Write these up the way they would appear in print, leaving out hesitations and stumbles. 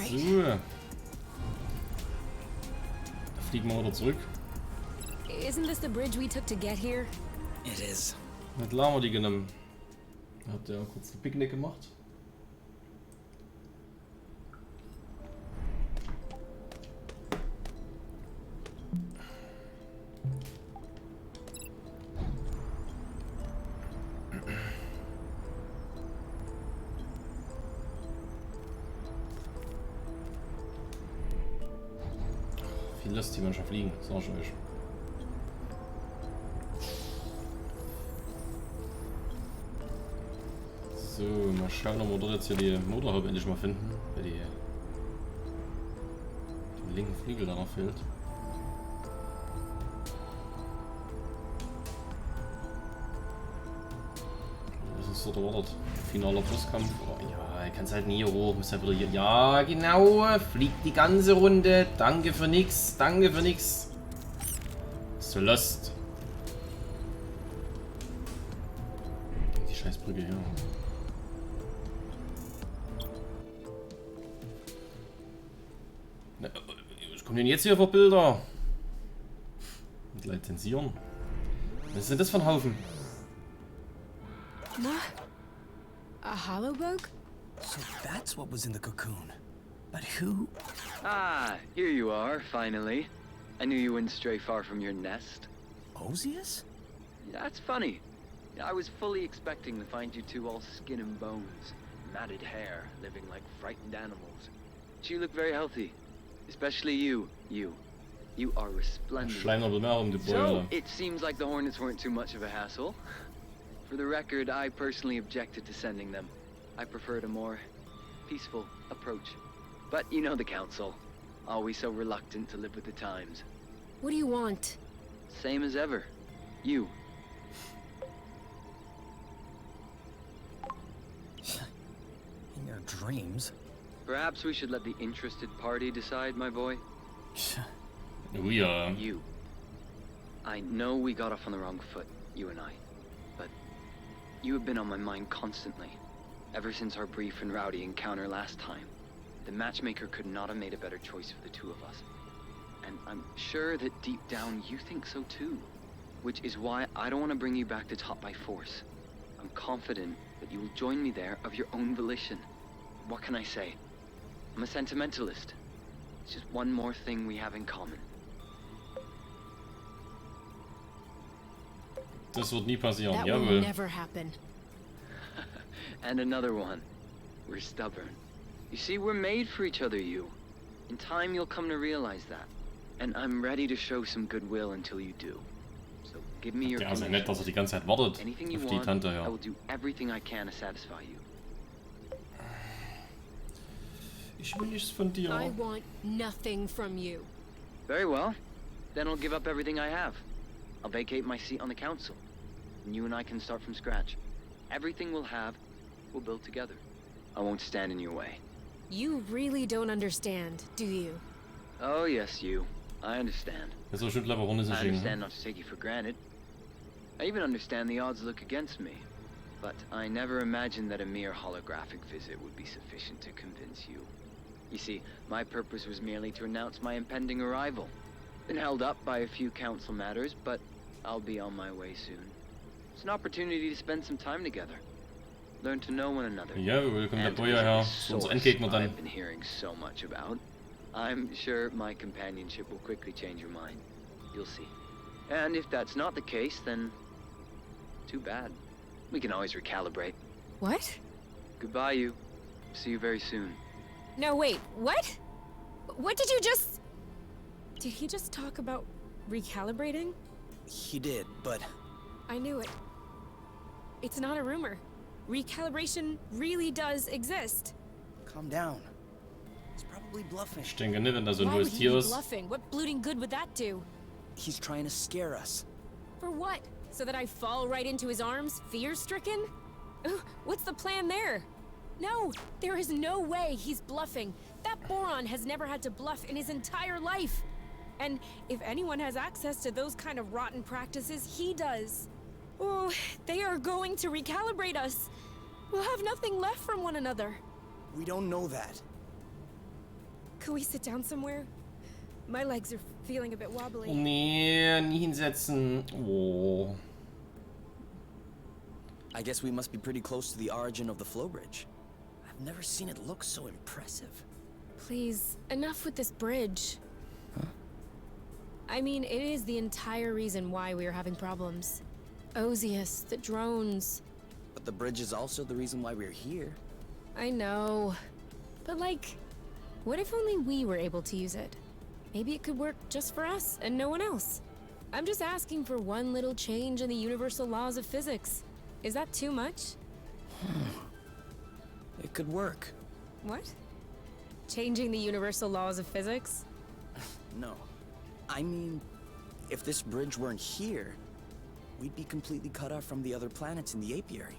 So. Da fliegen wir wieder zurück. Isn't this the bridge we took to get here? It is. Hat Lama die genommen. Hat der kurz ein Picknick gemacht. Viel lässt die Mannschaft fliegen, sag ich euch. So, mal schauen, ob wir dort jetzt hier die Motorhaube endlich mal finden, weil die den linken Flügel da noch fehlt. Was ist dort erwartet? Finaler Bosskampf? Oh, ja, ich kann es halt nie hoch, muss halt wieder hier. Ja, genau, fliegt die ganze Runde. Danke für nix, danke für nix. So lost. Die Scheißbrücke hier. Was kommen denn jetzt hier für Bilder? Mit Lizenzieren. Was ist denn das für ein Haufen? A hollow bug? So that's what was in the cocoon. But who? Ah, here you are, finally. I knew you wouldn't stray far from your nest. Ozias? That's funny. I was fully expecting to find you two all skin and bones, matted hair, living like frightened animals. But you look very healthy. Especially you. You are resplendent. So, it seems like the Hornets weren't too much of a hassle. For the record, I personally objected to sending them. I preferred a more peaceful approach. But you know the Council. Always so reluctant to live with the times. What do you want? Same as ever. You. In your dreams? Perhaps we should let the interested party decide, my boy. We are. You. I know we got off on the wrong foot, you and I. But you have been on my mind constantly. Ever since our brief and rowdy encounter last time. The matchmaker could not have made a better choice for the two of us. And I'm sure that deep down you think so too. Which is why I don't want to bring you back to top by force. I'm confident that you will join me there of your own volition. What can I say? I'm a sentimentalist. It's just one more thing we have in common. Das wird nie passieren, That jawohl. will never happen. And another one. We're stubborn. You see, we're made for each other, you. In time, you'll come to realize that. And I'm ready to show some goodwill until you do. So give me your Ja, ist ja permission. nett, dass er die ganze Zeit wartet Anything you auf die want, Tante, I ja. will do everything I can to satisfy you. Ich will nichts von dir. I want nothing from you. Very well. Then I'll give up everything I have. I'll vacate my seat on the council. And you and I can start from scratch. Everything we'll have, we'll build together. I won't stand in your way. You really don't understand, do you? Oh, yes, you. I understand. Das ist bestimmt clever, Runde zu I schicken. understand not to take you for granted. I even understand the odds look against me. But I never imagined that a mere holographic visit would be sufficient to convince you. You see, my purpose was merely to announce my impending arrival. Been held up by a few council matters, but I'll be on my way soon. It's an opportunity to spend some time together. Learn to know one another. Ja, willkommen der And to Boyer visit her. this Zu unser source Endgegner dann. I've been hearing so much about. I'm sure my companionship will quickly change your mind. You'll see. And if that's not the case, then too bad. We can always recalibrate. What? Goodbye, you. See you very soon. No, wait, what? What did you just... Did he just talk about recalibrating? He did, but I knew it. It's not a rumor. Recalibration really does exist. calm down. He's probably bluffing. Ich denke nicht, wenn da so ein Why would neues he Tier be ist. bluffing? What blooting good would that do? He's trying to scare us. For what? So that I fall right into his arms, fear-stricken? What's the plan there? No, there is no way he's bluffing. That boron has never had to bluff in his entire life. And if anyone has access to those kind of rotten practices, he does. Oh, they are going to recalibrate us. We'll have nothing left from one another. We don't know that. Could we sit down somewhere? My legs are feeling a bit wobbly. Oh nee, nie hinsetzen. Oh. I guess we must be pretty close to the origin of the flow bridge. I've never seen it look so impressive. Please, enough with this bridge. Huh? I mean, it is the entire reason why we are having problems. Ozias, the drones. But the bridge is also the reason why we're here. I know. But like, what if only we were able to use it? Maybe it could work just for us and no one else. I'm just asking for one little change in the universal laws of physics. Is that too much? It could work. What? Changing the universal laws of physics? No. I mean, if this bridge weren't here, we'd be completely cut off from the other planets in the apiary.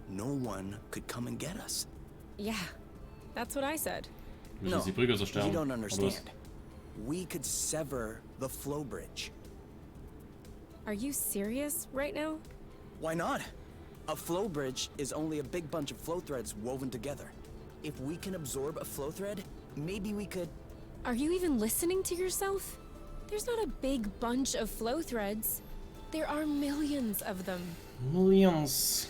No one could come and get us. Yeah, that's what I said. No, you don't understand. We could sever the flow bridge. Are you serious right now? Why not? A flow bridge is only a big bunch of flow threads woven together. If we can absorb a flow thread, maybe we could... Are you even listening to yourself? There's not a big bunch of flow threads. There are millions of them. Millions.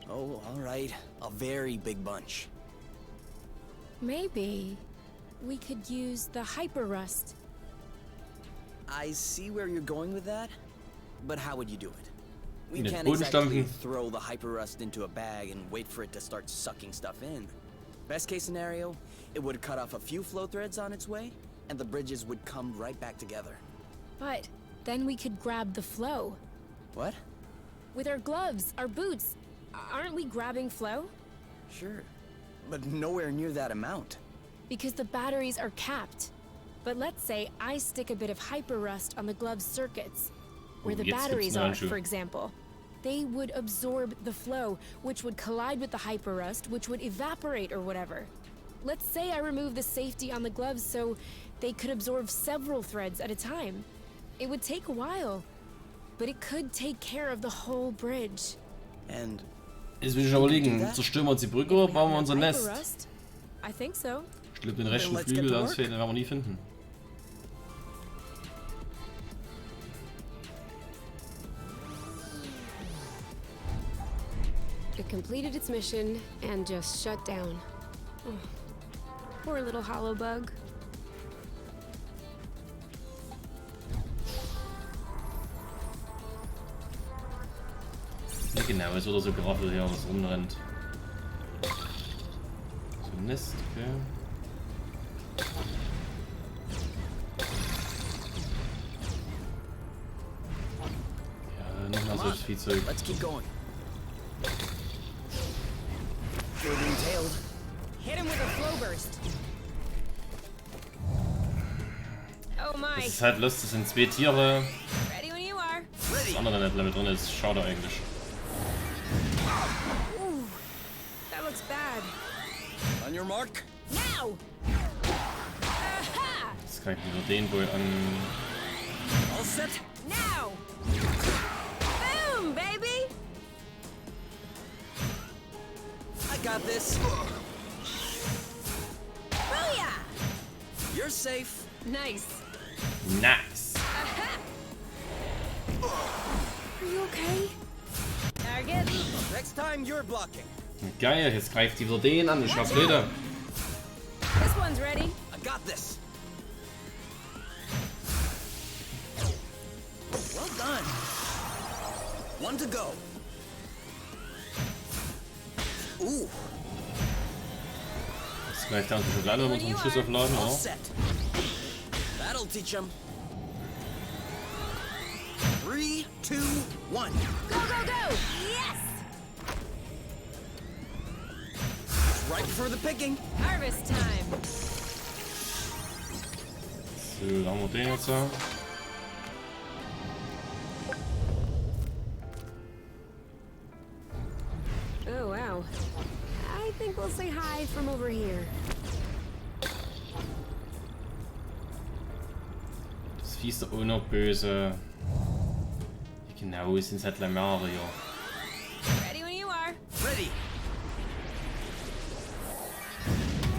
Oh, all right. A very big bunch. Maybe we could use the hyper rust. I see where you're going with that, but how would you do it? We In can't exactly throw the hyper rust into a bag and wait for it to start sucking stuff in. Best case scenario, it would cut off a few flow threads on its way, and the bridges would come right back together. But then we could grab the flow. What? With our gloves, our boots. Aren't we grabbing flow? Sure, but nowhere near that amount. Because the batteries are capped. But let's say I stick a bit of hyper rust on the glove's circuits, where the batteries are, for example. They would absorb the flow, which would collide with the hyper rust, which would evaporate or whatever. Let's say I remove the safety on the gloves so they could absorb several threads at a time. It would take a while, but it could take care of the whole bridge. And jetzt will ich überlegen, zerstören wir uns die Brücke oder bauen wir unser Nest? I think so. Schlimm den rechten Flügel, das fehlt, den werden wir nie finden. It completed its mission and just shut down. Oh, poor little hollow bug. Ja, genau, es wird so geraffelt hier, was rumrennt. So ein Nest, okay. Ja, nochmal solches Viehzeug. Let's keep going. You're being tailed. Hit him with a flow burst. Oh my. Das ist halt lustig, das sind zwei Tiere. Ready when you are. Das andere nicht mit drin ist, schade eigentlich. Ooh, that looks bad. On your mark. Now. Aha! Jetzt greift wieder den Boy an. All set. Now. Boom, baby. I got this. Booyah! You're safe. Nice. Nice. Aha! Are you okay? Target. Next time you're blocking. Geil, jetzt greift die wieder den an. Ich hab Bilder. This one's ready. I got this. Well done. One to go. Ooh. Jetzt greift er uns schon leider mit einem Schuss aufladen, All oder? set. That'll teach him. 3, 2, 1. Go, go, go! Yes! Right for the picking. Harvest time. So, da haben wir den jetzt. Oh, wow. I think we'll say hi from over here. Das Vieh ist da auch noch böse. Genau, es sind halt Lamare hier. Ready when you are. Ready.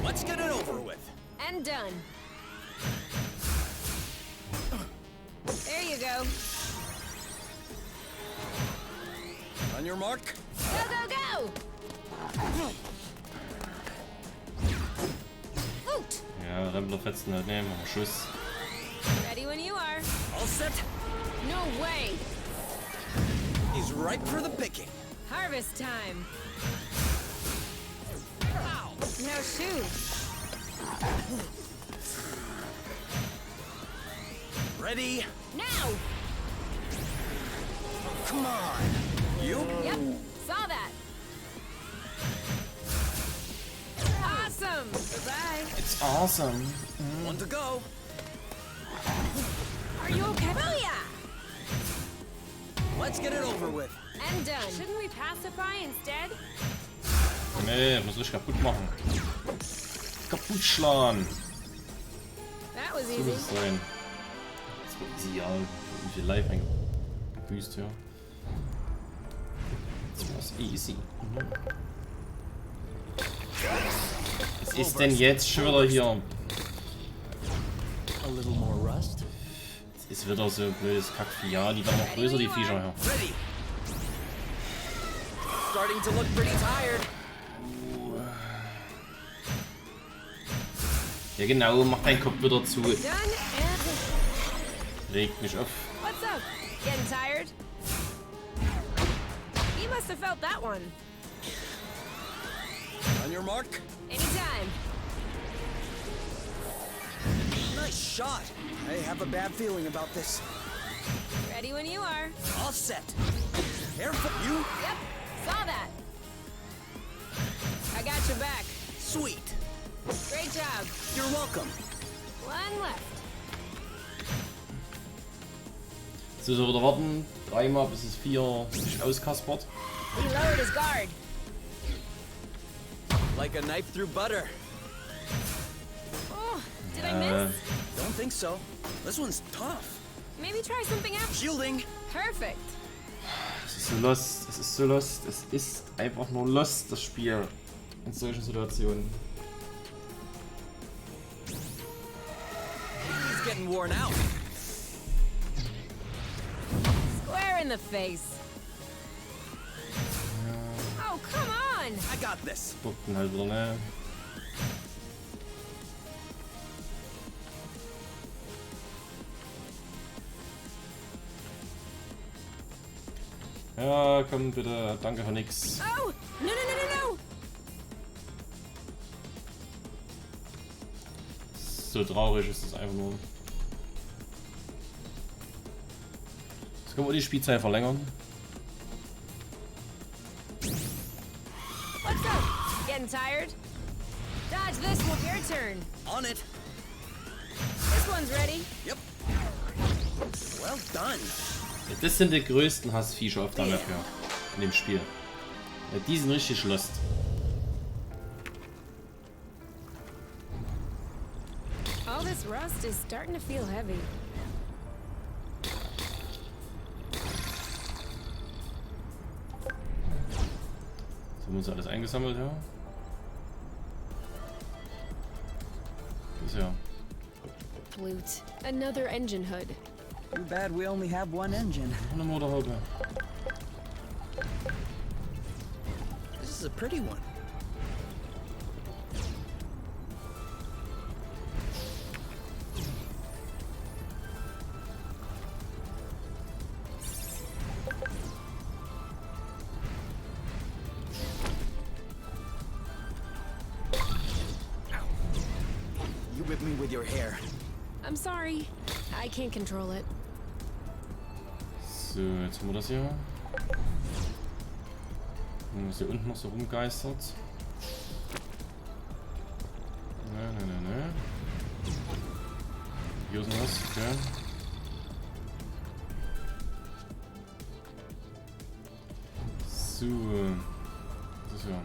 Let's get it over with. And done. There you go. On your mark. Go, go, go! Woot! Ja, Rempler fetzen halt nehmen, aber Schuss. Ready when you are. All set. No way! He's ripe for the picking. Harvest time. Now shoot. Ready? Now! Come on. You? Yep, saw that. Awesome! Goodbye. It's awesome. One to go. Are you okay? Booyah! Let's get it over with. And done. Shouldn't we pacify instead? Nee, muss richtig kaputt machen. Kaputt schlagen. That was So easy. muss es sein. Das war easy, ja. Wie viel live eingebüßt, ja. Das war's easy. Was ist denn jetzt schon wieder hier? A little more rust. Es ist wieder so ein blödes Kackvieh. Ja, die werden noch größer, die Viecher hier. Ready. Starting to look pretty tired. Ja genau, mach deinen Kopf wieder zu. Done and... Regt mich auf. What's up? Getting tired? You must have felt that one. On your mark. Anytime. Nice shot. I have a bad feeling about this. Ready when you are. All set. Careful. You? Yep, saw that. I got your back. Sweet. Great job. You're welcome. One left. So, so wieder warten. Dreimal bis es 4 sich auskaspert. He lowered his guard. Like a knife through butter. Oh, did I miss? Don't think so. This one's tough. Maybe try something else. Shielding. Perfect. Es ist so lost. Es ist so lost. Es ist einfach nur lost, das Spiel. In solchen Situationen. He's getting worn out. Square in the face. Oh, come on. I got this. Guckten halt wieder, ne? Ja, komm bitte. Danke für nix. Oh, no, no, no, no, no. So traurig ist es einfach nur. Jetzt können wir die Spielzeit verlängern. What's up? Getting tired? Dodge this will be your turn. On it. This one's ready. Yep. Well done. Ja, das sind die größten Hassviecher auf der Map hier. In dem Spiel. Ja, die sind richtig lost. All this rust is starting to feel heavy. So haben wir alles eingesammelt, ja. Das ist ja. Loot. Another engine hood. Too bad we only have one engine. Eine Motorhaube. This is a pretty one. You whipped me with your hair. I'm sorry. I can't control it. So, jetzt haben wir das hier. Und was hier unten noch so rumgeistert. Ne. Hier ist noch was, okay. So. Das ist ja.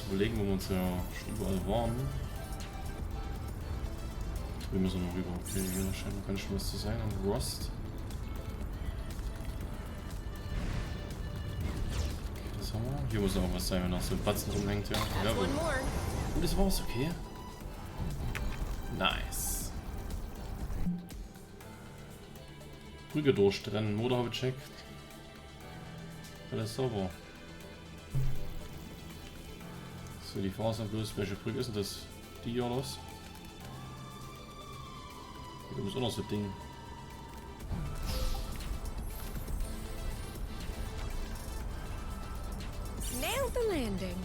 überlegen, wo wir uns ja schon überall waren. Drüben müssen wir noch rüber. Okay, hier scheint ganz schön was zu sein. Ein Rost. Was haben wir? Hier muss auch was sein, wenn noch so ein Batzen rumhängt. Ja. Jawohl. One more. Und das war's, okay. Nice. Brücke durchtrennen, Motorhaube checkt. Alles sauber. So, die Frage ist bloß, welche Brücke ist denn das? Die oder was? Hier ist auch noch so ein Ding. Nailed the landing.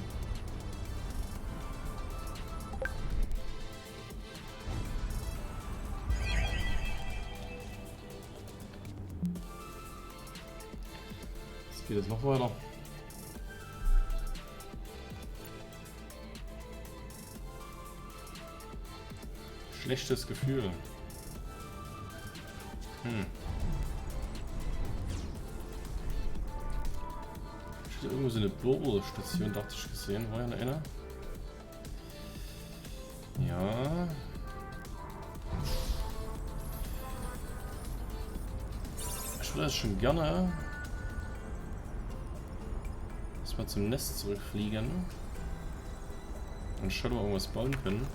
Jetzt geht es noch weiter. Schlechtes Gefühl. Steht irgendwo so eine Bohrstation, dachte ich gesehen. War ja eine? Ja. Ich würde das schon gerne erstmal zum Nest zurückfliegen und schauen, ob wir irgendwas bauen können.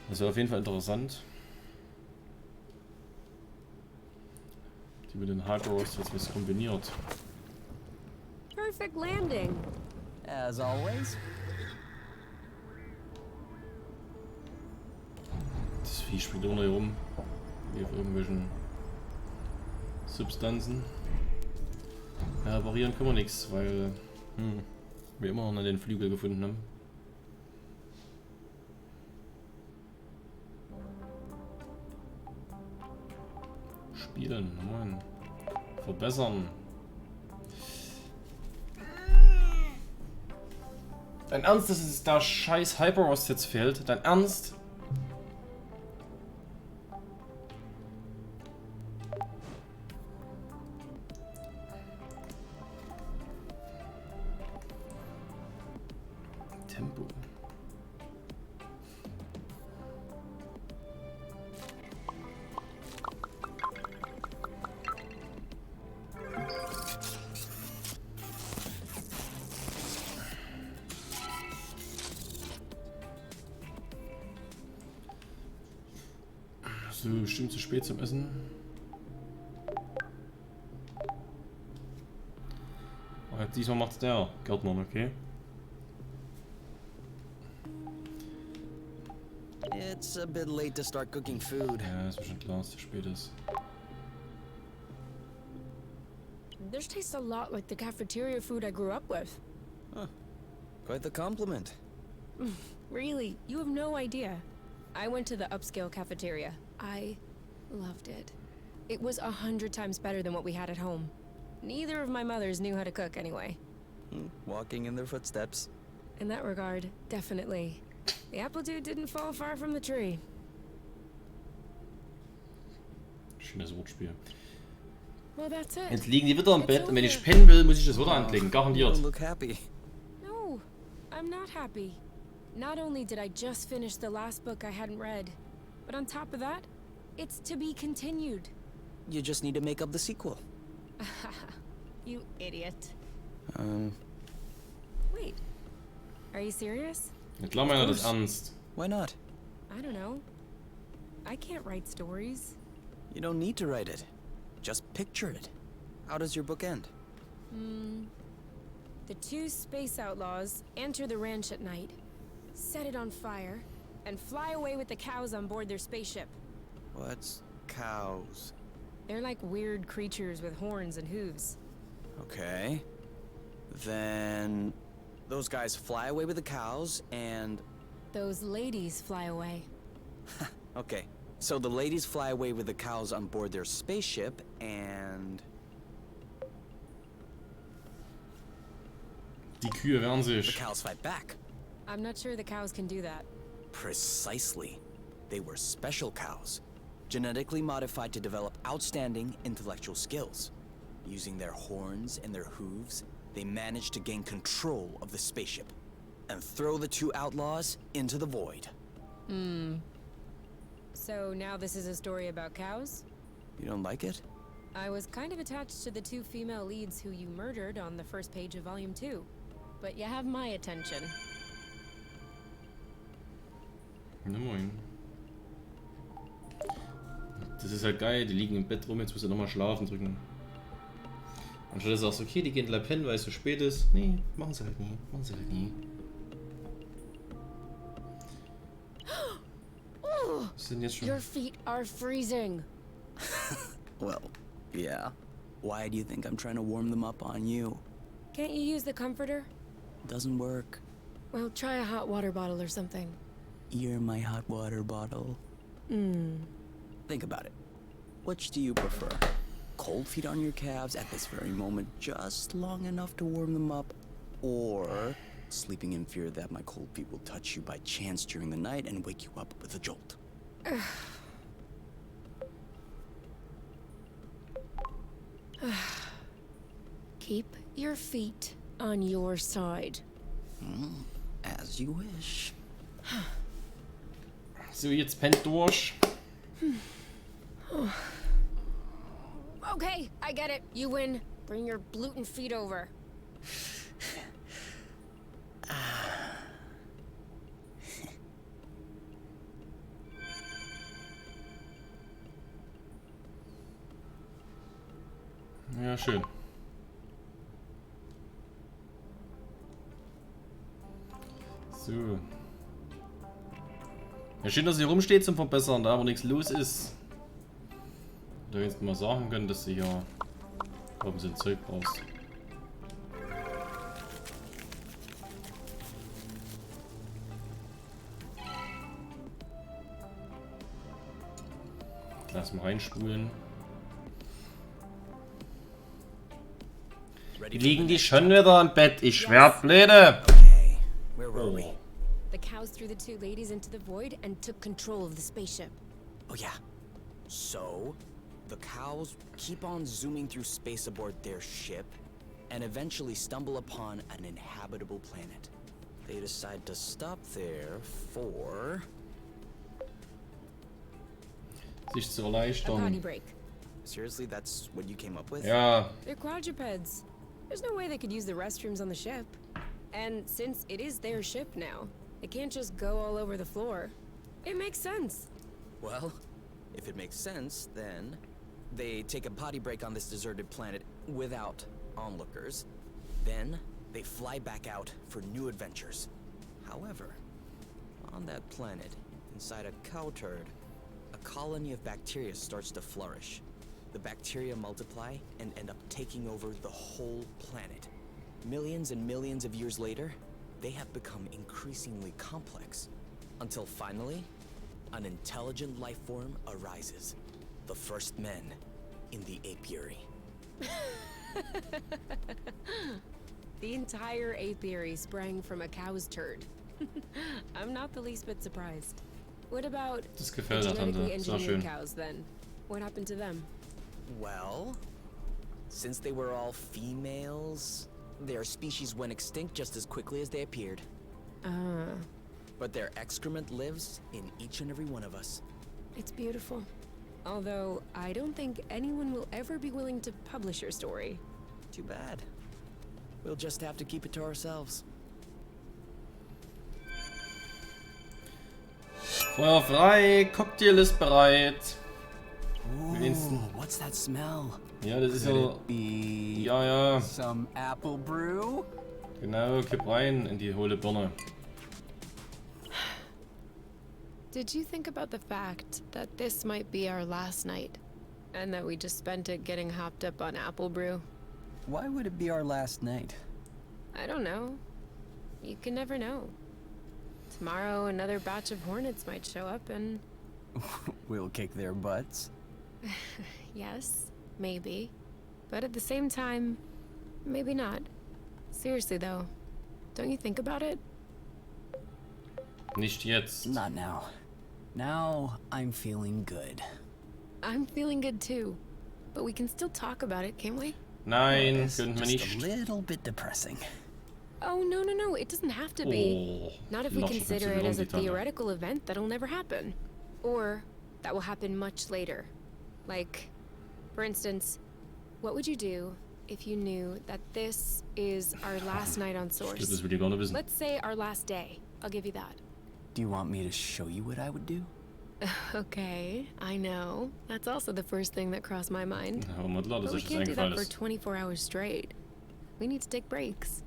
Das wäre auf jeden Fall interessant. Die mit den Hyper-Rost jetzt was kombiniert. Perfect landing. As always. Das Vieh spielt immer hier rum. Wie auf irgendwelchen Substanzen. Ja, reparieren können wir nichts, weil wir immer noch den Flügel gefunden haben. Spielen, moin. Verbessern. Dein Ernst, dass es da scheiß Hyper-Rost jetzt fehlt? Dein Ernst? Tempo. So, bestimmt zu spät zum Essen. Aber diesmal macht's der Gärtner, okay? It's a bit late to start cooking food. Ja, ist mir schon klar, dass es zu spät ist. This tastes a lot like the cafeteria food I grew up with. Quite the compliment. Really, you have no idea. I went to the upscale cafeteria. I loved it. It was 100 times better than what we had at home. Neither of my mothers knew how to cook anyway. Walking in their footsteps. In that regard, definitely. The apple dude didn't fall far from the tree. Schönes Wortspiel. Well, that's it. Jetzt liegen die wieder im Bett und wenn ich pennen will, muss ich das wieder anklicken. You Garantiert. don't look happy. No, I'm not happy. Not only did I just finish the last book I hadn't read, but on top of that, it's to be continued. You just need to make up the sequel. You idiot. Wait. Wait. Are you serious? Ich glaube, meiner das ernst. Why not? I don't know. I can't write stories. You don't need to write it. Just picture it. How does your book end? The two space outlaws enter the ranch at night, set it on fire, and fly away with the cows on board their spaceship. What's cows? They're like weird creatures with horns and hooves. Okay. Then those guys fly away with the cows and... Those ladies fly away. Okay, So the ladies fly away with the cows on board their spaceship, and Die Kühe wehren the sich. cows fight back. I'm not sure the cows can do that. Precisely. They were special cows, genetically modified to develop outstanding intellectual skills. Using their horns and their hooves, they managed to gain control of the spaceship and throw the two outlaws into the void. So now this is a story about cows? You don't like it? I was kind of attached to the two female leads who you murdered on the first page of Volume 2. But you have my attention. Na moin. Das ist halt geil, die liegen im Bett rum, jetzt muss er nochmal schlafen drücken. Anstatt dass du sagst, okay, die gehen gleich pennen, weil es so spät ist. Nee, machen sie halt nie. Machen sie halt nie. Was sind jetzt schon? Your feet are freezing. Well, yeah. Why do you think I'm trying to warm them up on you? Can't you use the comforter? Doesn't work. Well, try a hot water bottle or something. You're my hot water bottle. Think about it. Which do you prefer? Cold feet on your calves at this very moment, just long enough to warm them up, or sleeping in fear that my cold feet will touch you by chance during the night and wake you up with a jolt? Keep your feet on your side. As you wish. So, jetzt pennt durch. Okay, I get it. You win. Bring your gluten feet over. Ja, schön. So. Ja, schön, dass sie rumsteht zum Verbessern, da aber nichts los ist. Da jetzt mal sagen können, dass sie ja oben so ein Zeug brauchst. Lass mal reinspulen. Die liegen die schon wieder im Bett, ich schwör, blöde. Okay, where were we? The cows threw the two ladies into the void and took control of the spaceship. Oh yeah. So, the cows keep on zooming through space aboard their ship and eventually stumble upon an inhabitable planet. They decide to stop there for... Sich zu A potty erleichtern. break. Seriously, that's what you came up with? Ja, They're quadrupeds. There's no way they could use the restrooms on the ship. And since it is their ship now, they can't just go all over the floor. It makes sense. Well, if it makes sense, then they take a potty break on this deserted planet without onlookers. Then they fly back out for new adventures. However, on that planet, inside a cow turd, a colony of bacteria starts to flourish. The bacteria multiply and end up taking over the whole planet. Millions and millions of years later, they have become increasingly complex. Until finally, an intelligent life form arises. The first men in the apiary. The entire apiary sprang from a cow's turd. I'm not the least bit surprised. What about das the gefällt der genetically Tante. Sehr engineered schön. cows then? What happened to them? Well, since they were all females, their species went extinct just as quickly as they appeared. But their excrement lives in each and every one of us. It's beautiful. Although, I don't think anyone will ever be willing to publish your story. Too bad. We'll just have to keep it to ourselves. Feuer frei, Cocktail ist bereit. Ooh, what's that smell? Ja, das ist ja... Be Ja, ja. some apple brew? Genau, kipp rein in die hohle Birne. Did you think about the fact that this might be our last night? And that we just spent it getting hopped up on apple brew? Why would it be our last night? I don't know. You can never know. Tomorrow another batch of hornets might show up and We'll kick their butts. Yes, maybe. But at the same time, maybe not. Seriously though, don't you think about it? Nicht jetzt. Not now. Now I'm feeling good. I'm feeling good too. But we can still talk about it, can't we? Nein, It's können wir just a nicht. little bit depressing. Oh, no, it doesn't have to be. Oh, Not if we Lachen consider kannst du it as a die Tanne. theoretical event that'll never happen. Or that will happen much later. Like, for instance, what would you do if you knew that this is our last night on Stimmt, Source? das will ich gar nicht wissen. Let's say our last day. I'll give you that. Do you want me to show you what I would do? Okay, I know. That's also the first thing that crossed my mind. Aber mal klar, dass But we euch das can't do that eingefallen for ist. 24 hours straight. We need to take breaks.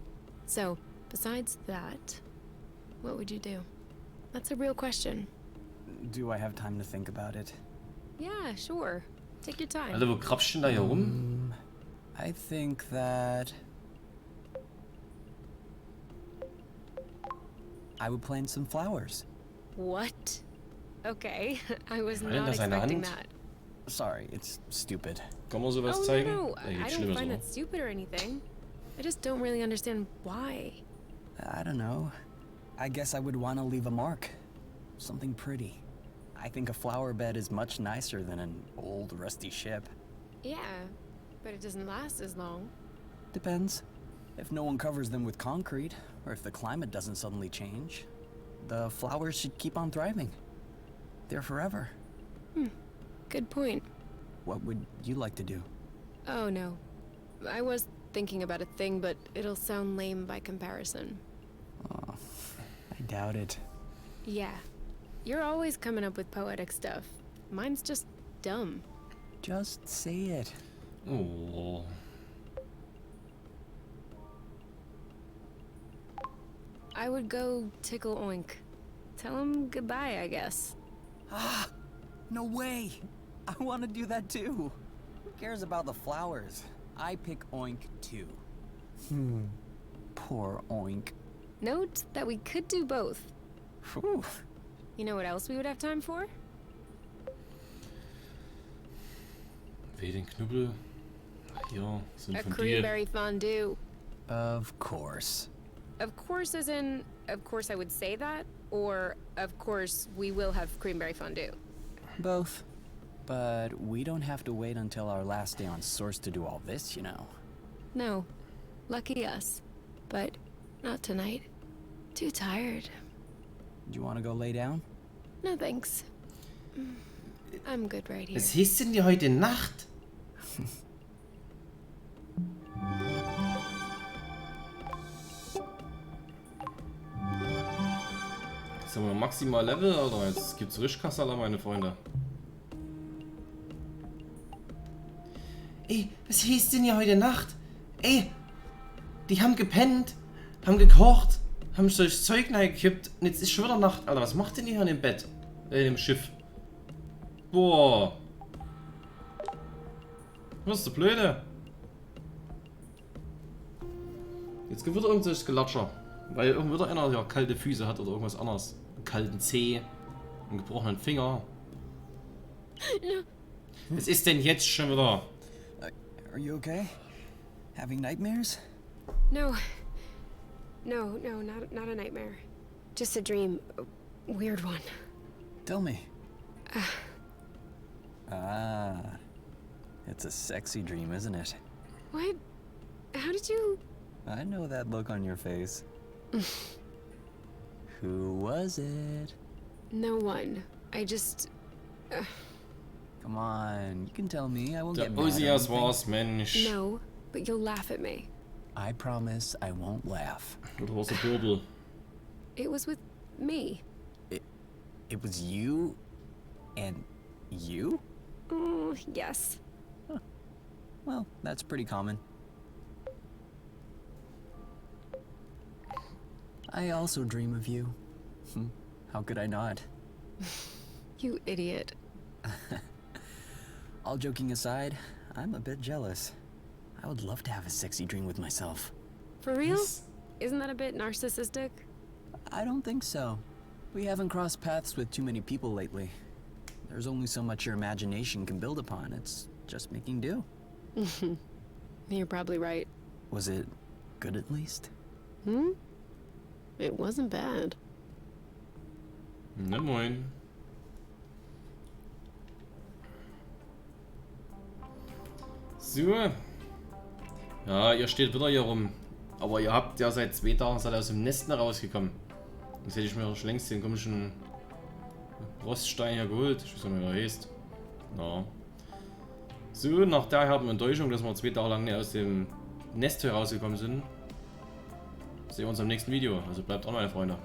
So, besides that, what would you do? That's a real question. Do I have time to think about it? Yeah, sure. Take your time. Alter, wo krapscht denn da hier rum? I think that I would plant some flowers. What? Okay, I was War denn not das eine expecting Hand? that. Sorry, it's stupid. Kann man sowas Oh, zeigen? no, Da I geht's don't schlimmer find so. that stupid or anything. I just don't really understand why. I don't know. I guess I would want to leave a mark. Something pretty. I think a flower bed is much nicer than an old rusty ship. Yeah, but it doesn't last as long. Depends. If no one covers them with concrete, or if the climate doesn't suddenly change, the flowers should keep on thriving. They're forever. Good point. What would you like to do? Oh no. I was thinking about a thing, but it'll sound lame by comparison. Oh, I doubt it. Yeah. You're always coming up with poetic stuff. Mine's just dumb. Just say it. Oh. I would go tickle Oink. Tell him goodbye, I guess. No way! I want to do that too. Who cares about the flowers? I pick Oink too. Poor Oink. Note that we could do both. Whew. You know what else we would have time for? Weh, den Knubbel. Hier, sind A von dir. cranberry fondue. Of course. Of course, as in, of course I would say that, or of course we will have cranberry fondue. Both. But we don't have to wait until our last day on Source to do all this, you know. No. Lucky us. But not tonight. Too tired. Do you want to go lay down? No thanks. I'm good right here. Was hieß denn die heute Nacht? Jetzt haben wir maximal Level, oder? Jetzt gibt's Rischkassala, meine Freunde. Ey, was hieß denn hier heute Nacht? Ey, die haben gepennt, haben gekocht, haben solch Zeug reingekippt und jetzt ist schon wieder Nacht. Alter, was macht denn hier in dem Bett? In dem Schiff? Boah. Was ist der Blöde? Jetzt gibt wieder irgendwelches Gelatscher. Weil irgendwie wieder einer ja kalte Füße hat oder irgendwas anderes. Einen kalten Zeh, einen gebrochenen Finger. Was ist denn jetzt schon wieder? Are you okay? Having nightmares? No. No, not a nightmare. Just a dream. A weird one. Tell me. It's a sexy dream, isn't it? What? How did you... I know that look on your face. Who was it? No one. I just... Come on, you can tell me. I won't Der get mad or Ozias anything. war's, Mensch. No, but you'll laugh at me. I promise I won't laugh. Oder war's der Böbel? It was with me. It was you and you? Oh, yes. Well, that's pretty common. I also dream of you. How could I not? You idiot. All joking aside, I'm a bit jealous. I would love to have a sexy dream with myself. For real? Isn't that a bit narcissistic? I don't think so. We haven't crossed paths with too many people lately. There's only so much your imagination can build upon. It's just making do. You're probably right. Was it good at least? It wasn't bad. Na moin. So. Ja, ihr steht wieder hier rum. Aber ihr habt ja seit 2 Tagen seid aus dem Nest rausgekommen. Sonst hätte ich mir schon längst den komischen Roststein hier geholt. Ich weiß nicht, wie der heißt. Ja. So, nach der harten Enttäuschung, dass wir 2 Tage lang nicht aus dem Nest herausgekommen sind, sehen wir uns am nächsten Video. Also bleibt dran, meine Freunde.